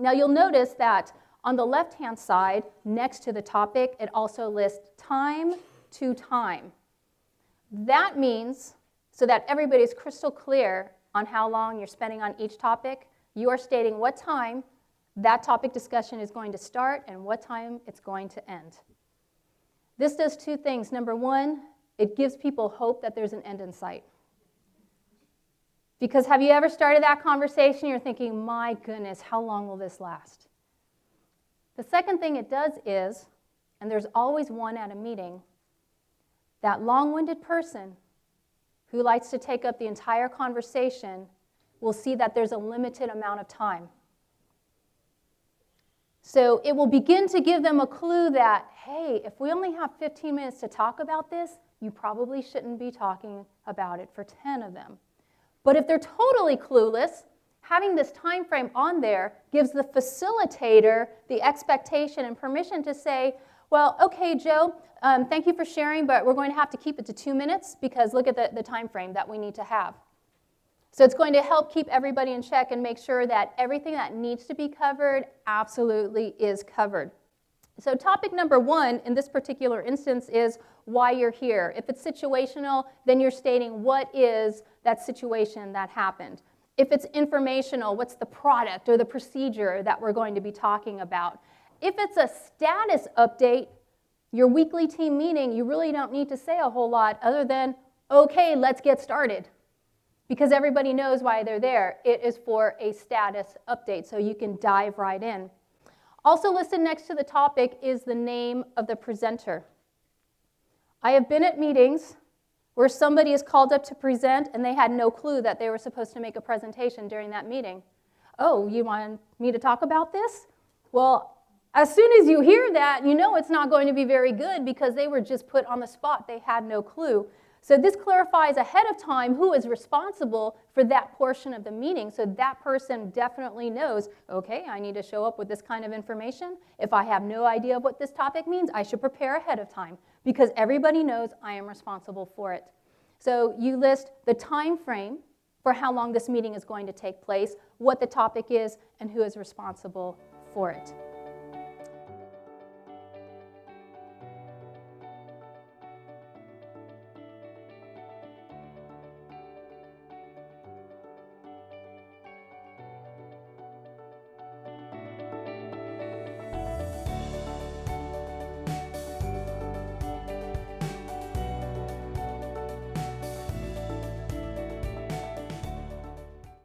Now you'll notice that on the left-hand side, next to the topic, it also lists time to time. That means, so that everybody's crystal clear on how long you're spending on each topic, you are stating what time that topic discussion is going to start and what time it's going to end. This does two things. Number one, it gives people hope that there's an end in sight. Because have you ever started that conversation, you're thinking, my goodness, how long will this last? The second thing it does is, and there's always one at a meeting, that long-winded person who likes to take up the entire conversation will see that there's a limited amount of time. So it will begin to give them a clue that, hey, if we only have 15 minutes to talk about this, you probably shouldn't be talking about it for 10 of them. But if they're totally clueless, having this time frame on there gives the facilitator the expectation and permission to say, well, okay, Joe, thank you for sharing, but we're going to have to keep it to 2 minutes because look at the time frame that we need to have. So it's going to help keep everybody in check and make sure that everything that needs to be covered absolutely is covered. So topic number one in this particular instance is why you're here. If it's situational, then you're stating what is that situation that happened. If it's informational, what's the product or the procedure that we're going to be talking about? If it's a status update, your weekly team meeting, you really don't need to say a whole lot other than, okay, let's get started. Because everybody knows why they're there. It is for a status update, so you can dive right in. Also listed next to the topic is the name of the presenter. I have been at meetings where somebody is called up to present and they had no clue that they were supposed to make a presentation during that meeting. Oh, you want me to talk about this? Well, as soon as you hear that, you know it's not going to be very good because they were just put on the spot. They had no clue. So this clarifies ahead of time who is responsible for that portion of the meeting, so that person definitely knows, okay, I need to show up with this kind of information. If I have no idea what this topic means, I should prepare ahead of time because everybody knows I am responsible for it. So you list the time frame for how long this meeting is going to take place, what the topic is, and who is responsible for it.